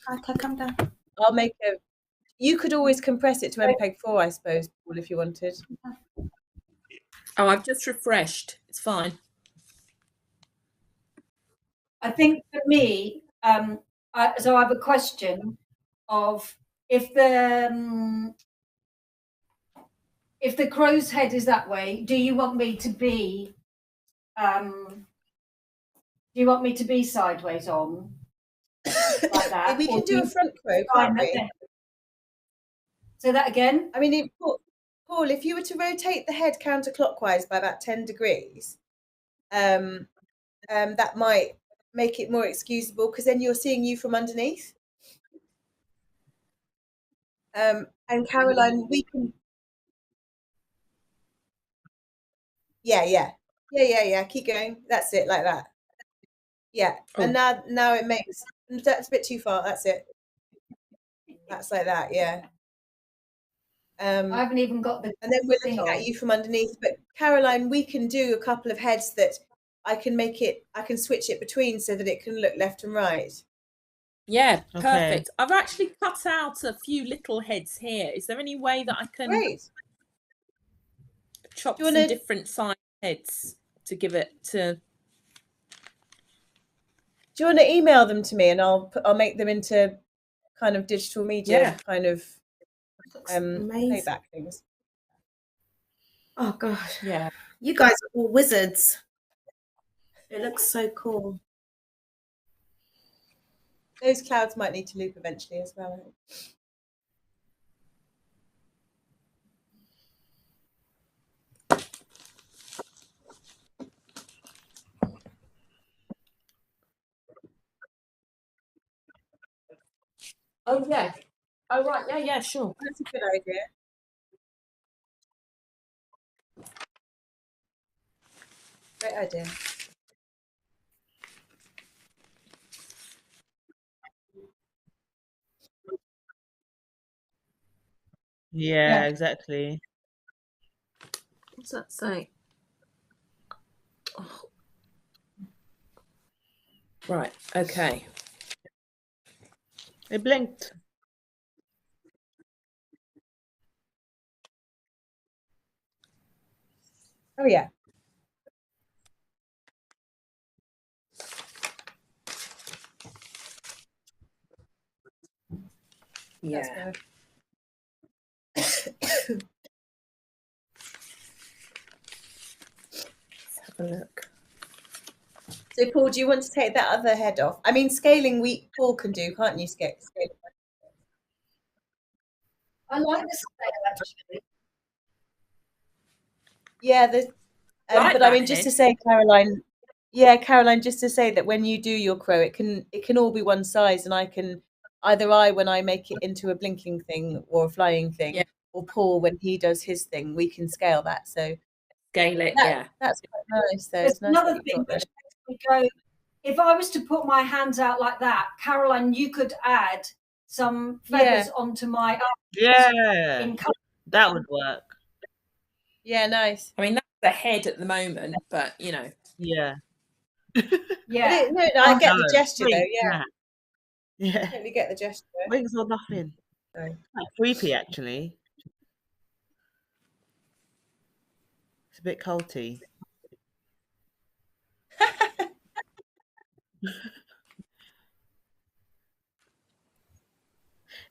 Okay, come down. I'll make a. You could always compress it to MPEG-4, I suppose, Paul, if you wanted. Oh, I've just refreshed. It's fine. I think for me, so I have a question of if the crow's head is that way, do you want me to be sideways on like that? We can do a front crow, can't we? Say that again. I mean, Paul, if you were to rotate the head counterclockwise by about 10 degrees, that might make it more excusable because then you're seeing you from underneath. And Caroline, we can. Yeah. Keep going. That's it, like that. Yeah. Oh. And now it makes. That's a bit too far. That's it. That's like that. Yeah. I haven't even got the. And then we're looking at you from underneath. But Caroline, we can do a couple of heads that I can switch it between so that it can look left and right. Yeah, perfect. Okay. I've actually cut out a few little heads here. Is there any way that I can chop some different size heads to give it to? Do you want to email them to me and I'll make them into kind of digital media kind of playback things? Oh gosh. Yeah. You guys are all wizards. It looks so cool. Those clouds might need to loop eventually as well. Oh yeah. Oh right. Yeah. Sure. That's a good idea. Great idea. Yeah, exactly. What's that say? Oh. Right. Okay. It blinked. Oh yeah. Yeah. Let's have a look. So Paul, do you want to take that other head off? I mean, scaling Paul can do, can't you? Scale. I like the scale actually. Yeah, but I mean, just to say, Caroline. Yeah, Caroline, just to say that when you do your crow, it can all be one size, and when I make it into a blinking thing or a flying thing, or Paul when he does his thing, we can scale that. So scale it, that's quite nice. Though. There's another thing which makes me go. If I was to put my hands out like that, Caroline, you could add some feathers onto my arms. Yeah, that would work. Yeah, nice. I mean, that's the head at the moment, but you know. Yeah. Yeah. No, I get the gesture though. Yeah. Yeah. Totally get the gesture. Wings or nothing. Quite creepy, actually. It's a bit culty.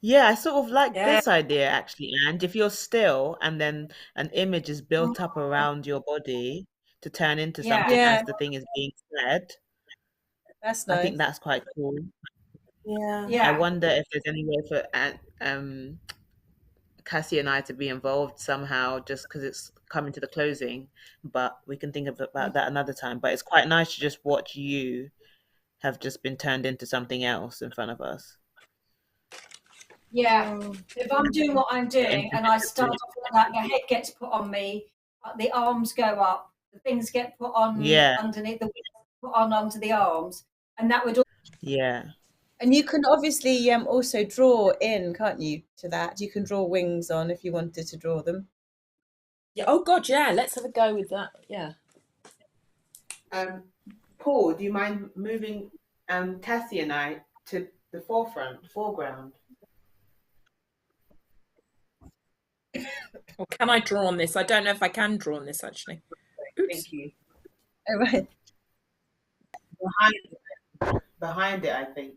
Yeah, I sort of like this idea actually. And if you're still and then an image is built up around your body to turn into something as the thing is being said. That's nice. I think that's quite cool. Yeah. I wonder if there's any way for Cassie and I to be involved somehow, just because it's coming to the closing. But we can think about that another time. But it's quite nice to just watch you have just been turned into something else in front of us. Yeah, if I'm doing what I'm doing and I start off like that, the head gets put on me, the arms go up, the things get put on underneath, the wings put on onto the arms, and that would all. Yeah. And you can obviously also draw in, can't you, to that? You can draw wings on if you wanted to draw them. Yeah. Oh God, yeah. Let's have a go with that. Yeah. Paul, do you mind moving Cassie and I to The foreground. Or can I draw on this? I don't know if I can draw on this actually. Oops. Thank you. Oh, right. Behind it, I think.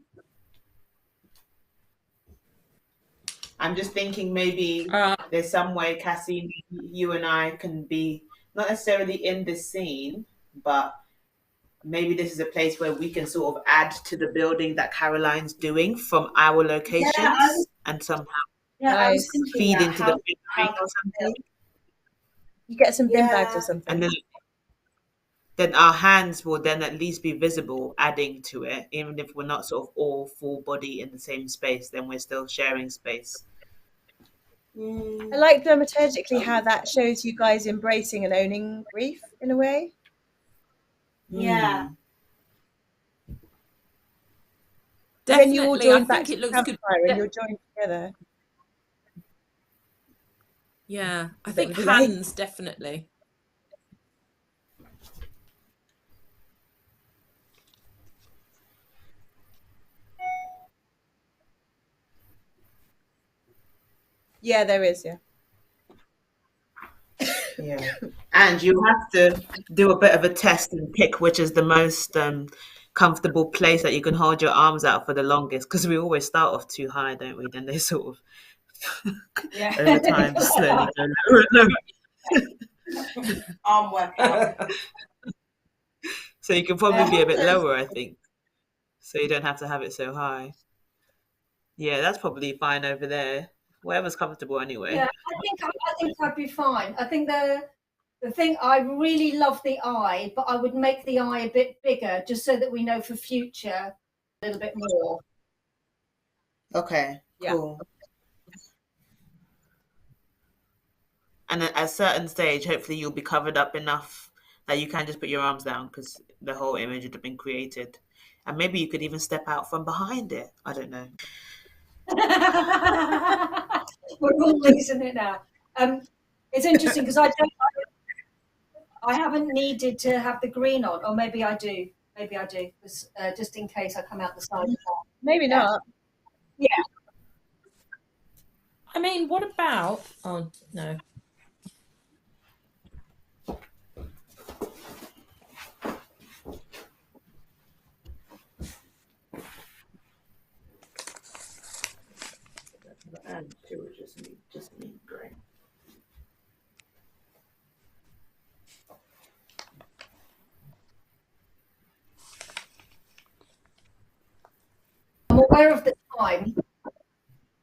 I'm just thinking maybe there's some way, Cassie, you and I can be not necessarily in this scene, but maybe this is a place where we can sort of add to the building that Caroline's doing from our locations and somehow I was feed into the big ring or something. You get some bin bags or something. And then our hands will then at least be visible, adding to it. Even if we're not sort of all full body in the same space, then we're still sharing space. I like dramaturgically how that shows you guys embracing and owning grief in a way. Yeah. Definitely. Then you all join I back think to it looks good. and you're joined together. Yeah, I think hands definitely. Yeah, there is, yeah. Yeah. And you have to do a bit of a test and pick which is the most comfortable place that you can hold your arms out for the longest, because we always start off too high, don't we? Then they sort of over time slowly go lower and lower. Arm workout. So you can probably be a bit lower, I think. So you don't have to have it so high. Yeah, that's probably fine over there. Whatever's comfortable anyway. Yeah, I think I'd be fine. I think the thing, I really love the eye, but I would make the eye a bit bigger just so that we know for future a little bit more. Okay, cool. And at a certain stage, hopefully you'll be covered up enough that you can just put your arms down, because the whole image would have been created. And maybe you could even step out from behind it. I don't know. We're all losing it now. It's interesting because I haven't needed to have the green on, or maybe I do. Maybe I do, just in case I come out the side. Maybe not. Yeah. I mean, what about? Oh no. And two just need grey. I'm aware of the time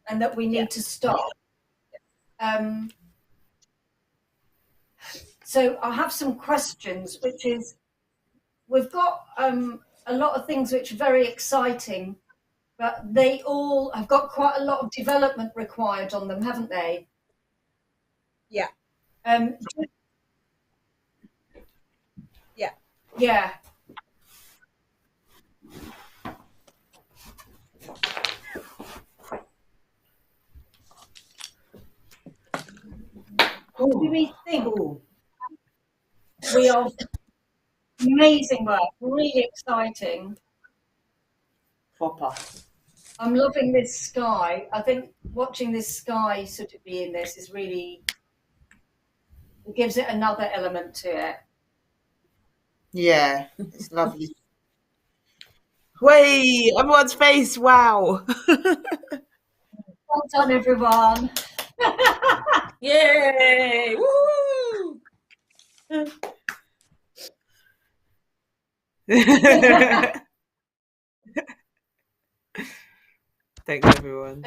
and that we need to stop. So I have some questions, which is, we've got a lot of things which are very exciting, but they all have got quite a lot of development required on them, haven't they? Yeah. Yeah. Yeah. What do we think? We are amazing work, really exciting. Proper. I'm loving this sky. I think watching this sky sort of be in this is really, it gives it another element to it. Yeah, it's lovely. Way, everyone's face, wow. Well done, everyone. Yay! Woo! Thanks, everyone.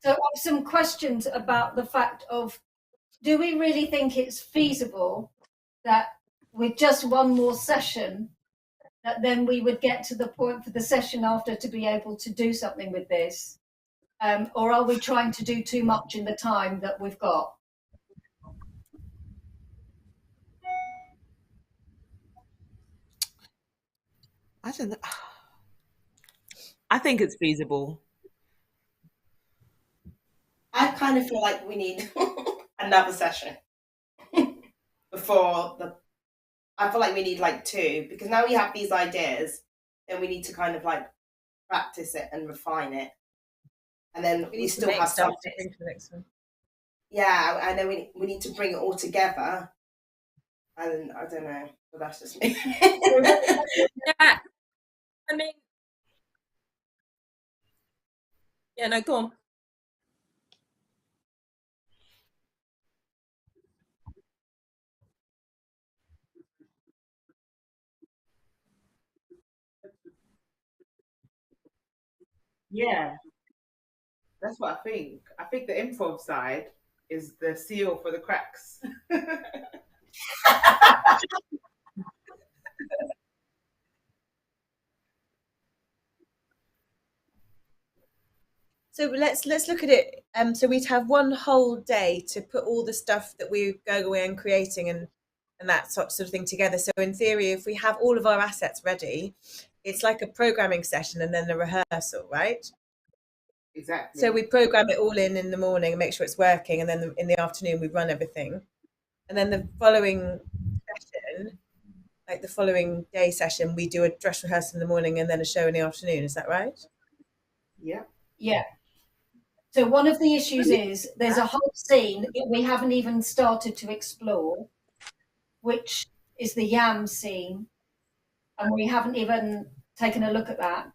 So I have some questions about the fact of, do we really think it's feasible that with just one more session, that then we would get to the point for the session after to be able to do something with this? Or are we trying to do too much in the time that we've got? I don't know. I think it's feasible. I kind of feel like we need another session I feel like we need like two, because now we have these ideas, then we need to kind of like practice it and refine it. And then we still have stuff some to bring to the next one. Yeah, and then we need to bring it all together. And I don't know, but that's just me. Yeah, I mean, yeah, no, go on. Yeah, that's what I think. I think the improv side is the seal for the cracks. So let's look at it. So we'd have one whole day to put all the stuff that we go away and creating and that sort of thing together. So in theory, if we have all of our assets ready, it's like a programming session and then a rehearsal, right? Exactly. So we program it all in the morning and make sure it's working, and then in the afternoon we run everything, and then the following session, like the following day session, we do a dress rehearsal in the morning and then a show in the afternoon. Is that right? Yeah. Yeah. So one of the issues is there's a whole scene that we haven't even started to explore, which is the yam scene, and we haven't even taken a look at that.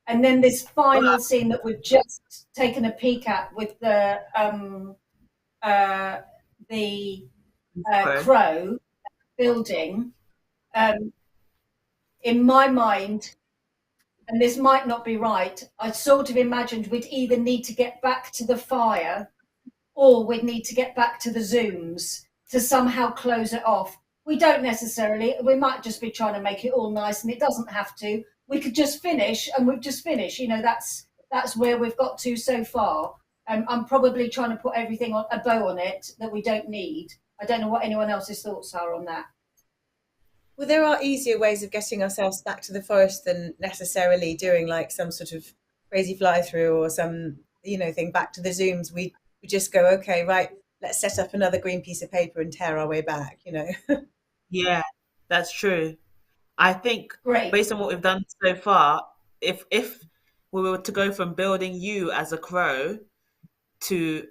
And then this final scene that we've just taken a peek at with the crow building. In my mind, and this might not be right, I sort of imagined we'd either need to get back to the fire or we'd need to get back to the Zooms to somehow close it off. We don't necessarily, we might just be trying to make it all nice, and it doesn't have to. We could just finish, and we've just finished. You know, that's where we've got to so far. I'm probably trying to put everything on a bow on it that we don't need. I don't know what anyone else's thoughts are on that. Well, there are easier ways of getting ourselves back to the forest than necessarily doing like some sort of crazy fly through or some, thing back to the Zooms. We just go, okay, right, let's set up another green piece of paper and tear our way back, Yeah, that's true. I think Great. based on what we've done so far, if we were to go from building you as a crow to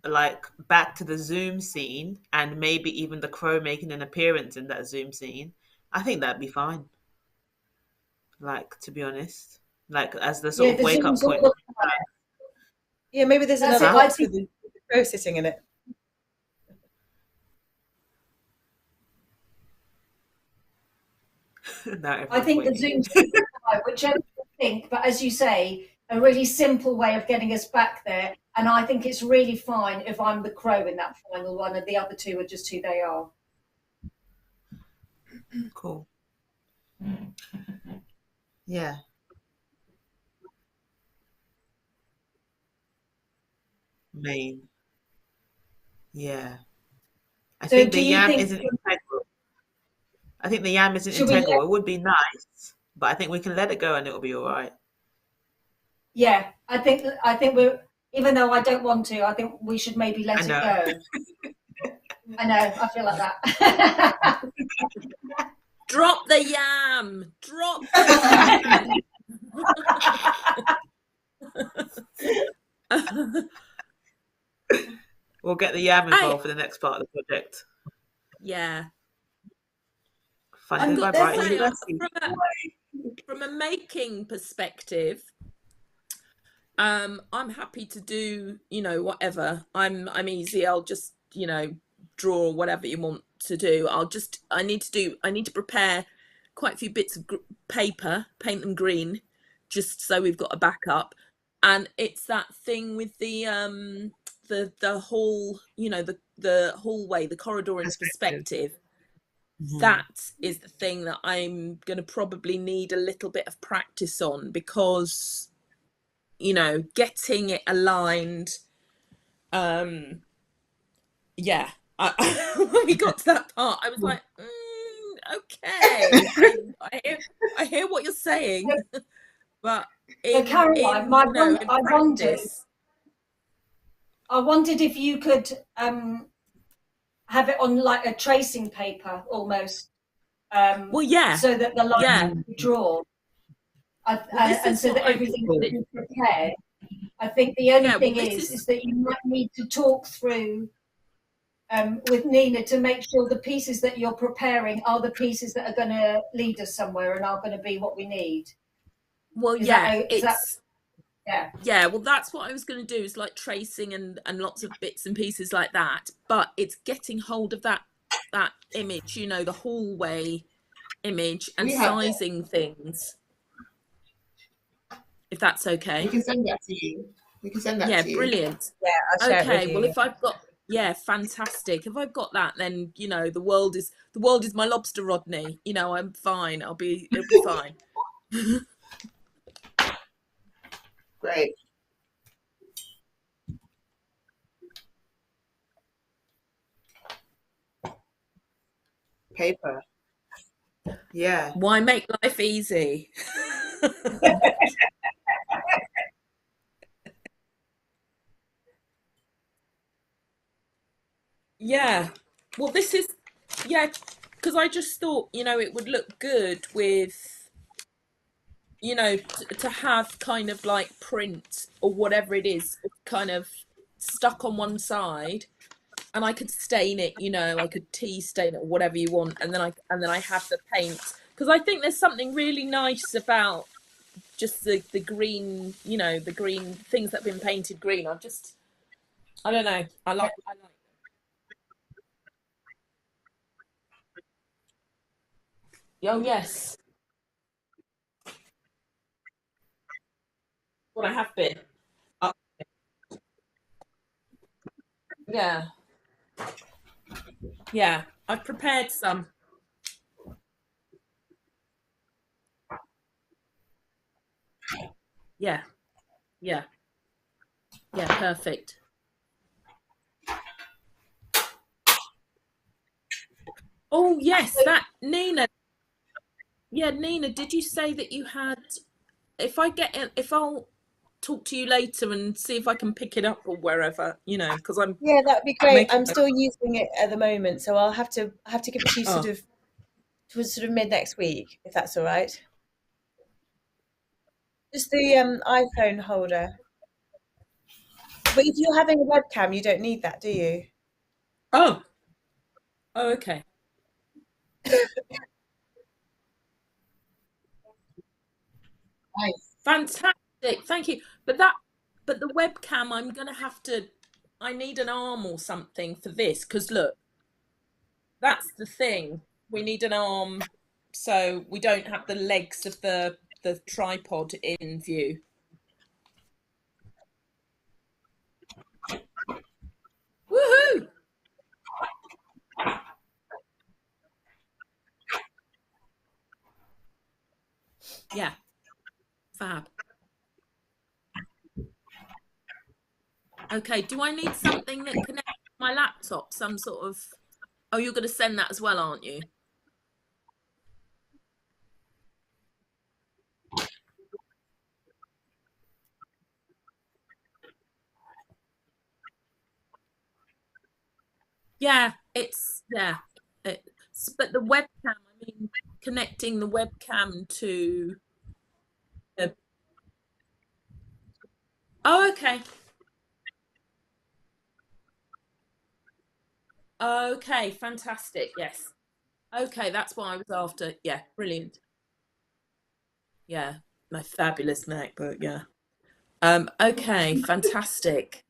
like back to the Zoom scene and maybe even the crow making an appearance in that Zoom scene, I think that'd be fine. Like, to be honest, like as the sort of wake up point. Yeah, maybe there's That's another it. box with the crow sitting in it. I think the Zoom, whichever you think, but as you say, a really simple way of getting us back there. And I think it's really fine if I'm the crow in that final one and the other two are just who they are. Cool. Yeah. Main. Yeah. I think the yam isn't integral. I think the yam isn't integral. It would be nice, but I think we can let it go and it'll be all right. Yeah, I think we're, even though I don't want to, I think we should maybe let it go. I know, I feel like that. Drop the yam. Drop the yam. We'll get the yam involved for the next part of the project. Yeah. Funded by Brighton University. From a making perspective, I'm happy to do, whatever. I'm easy. I'll just, draw whatever you want to do. I need to prepare quite a few bits of paper, paint them green, just so we've got a backup. And it's that thing with the hall, the hallway, the corridor in perspective. That is the thing that I'm going to probably need a little bit of practice on, because getting it aligned, when we got to that part, I was like, okay, I hear what you're saying, but Caroline, I wondered if you could have it on like a tracing paper almost. Well, yeah. So that the line would draw. and so that everything will be prepared. I think the only thing is that you might need to talk through with Nina to make sure the pieces that you're preparing are the pieces that are going to lead us somewhere and are going to be what we need. Well, yeah, well, that's what I was going to do, is like tracing and lots of bits and pieces like that. But it's getting hold of that image, you know, the hallway image, and sizing things. If that's okay. We can send that to you. Yeah, brilliant. Yeah, I'll share it with you. Well, if I've got, fantastic. If I've got that, then, you know, the world is my lobster, Rodney. You know, I'm fine. It'll be fine. Great. Paper. Yeah. Why make life easy? Yeah. Well, this is, because I just thought, you know, it would look good with, you know, to have kind of like print or whatever it is kind of stuck on one side, and I could stain it, you know, I could tea stain it or whatever you want, and then I have the paint, because I think there's something really nice about just the green, you know, the green things that have been painted green. I don't know, I like Oh yes, what I have been. Yeah, I've prepared some. Yeah, perfect. Oh yes, that Nina. Yeah, Nina, did you say that you had? If I'll talk to you later and see if I can pick it up or wherever, you know, because I'm. Yeah, that'd be great. I'm still using it at the moment, so I'll have to give it to you sort of mid next week, if that's all right. Just the iPhone holder. But if you're having a webcam, you don't need that, do you? Oh, okay. Nice. Fantastic, thank you. But the webcam, I need an arm or something for this, because look, that's the thing. We need an arm so we don't have the legs of the tripod in view. Woohoo! Yeah, fab. Okay, do I need something that connects to my laptop? Some sort of... Oh, you're going to send that as well, aren't you? Yeah, but the webcam, I mean, connecting the webcam to the... Oh, okay. Okay, fantastic. Yes. Okay, that's what I was after. Yeah, brilliant. Yeah, my fabulous MacBook, yeah. Okay, fantastic.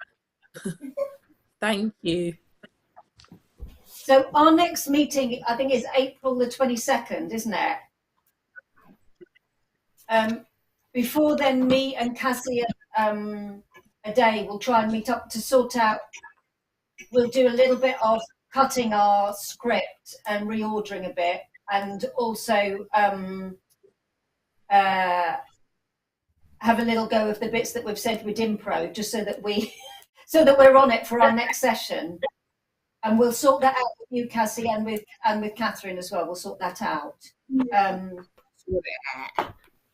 Thank you. So our next meeting, I think, is April the 22nd, isn't it? Before then, me and Cassie a day will try and meet up to sort out. We'll do a little bit of cutting our script and reordering a bit, and also have a little go of the bits that we've said with Impro, just so that we're on it for our next session. And we'll sort that out with you, Cassie, and with Catherine as well. We'll sort that out.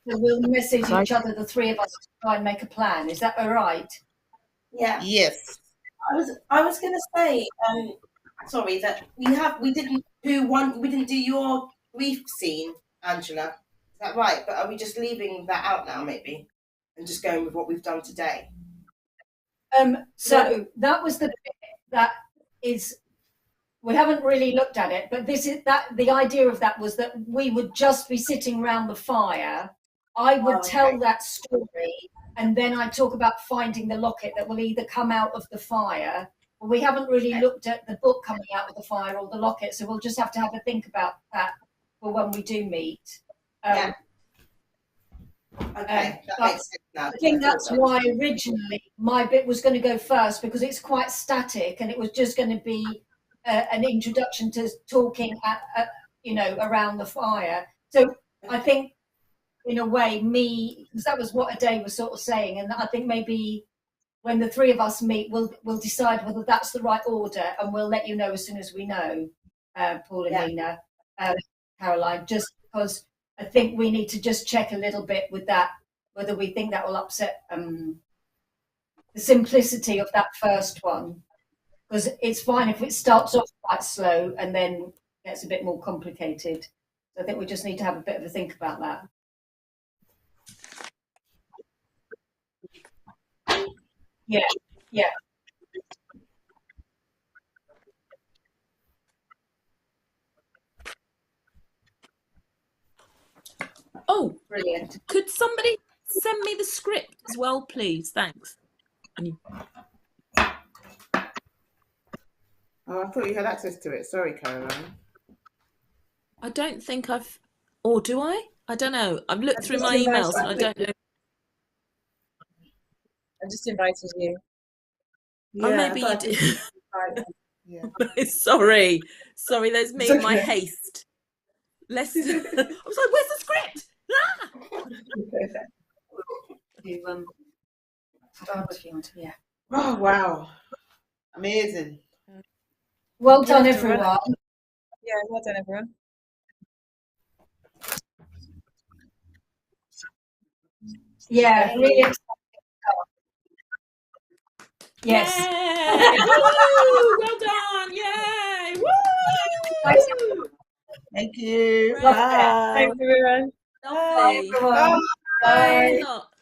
So we'll message each other, the three of us, to try and make a plan. Is that all right? Yeah. Yes. I was going to say, sorry, that we didn't do your grief scene, Angela. Is that right? But are we just leaving that out now, maybe, and just going with what we've done today? So that was the bit that is, we haven't really looked at it, but this is that the idea of that was that we would just be sitting around the fire. I would tell that story, and then I talk about finding the locket that will either come out of the fire. But we haven't really looked at the book coming out of the fire or the locket, so we'll just have to have a think about that for when we do meet. Yeah. Okay, that makes sense now. I think that's why originally my bit was going to go first, because it's quite static and it was just going to be an introduction to talking around the fire. So I think in a way because that was what Ade was sort of saying, and I think maybe when the three of us meet we'll decide whether that's the right order, and we'll let you know as soon as we know, Paul and Nina, Caroline, just because I think we need to just check a little bit with that, whether we think that will upset the simplicity of that first one. Because it's fine if it starts off quite slow and then gets a bit more complicated. So I think we just need to have a bit of a think about that. Yeah, yeah. Oh, Brilliant. Could somebody send me the script as well, please? Thanks. Oh, I thought you had access to it. Sorry, Caroline. I don't think I've... Or do I? I don't know. I've looked through my just emails and I don't know. I just invited you. Oh, maybe you did. Yeah. Sorry, there's me in my haste. I was like, where's the script? Yeah. Oh, wow. Amazing. Well done, everyone. Yeah, well done, everyone. Yeah, really exciting. Yes. Yay! Woo! Well done! Yay! Woo! Thank you. Great. Bye. Thanks, everyone. Lovely. Bye, everyone. Thanks a lot.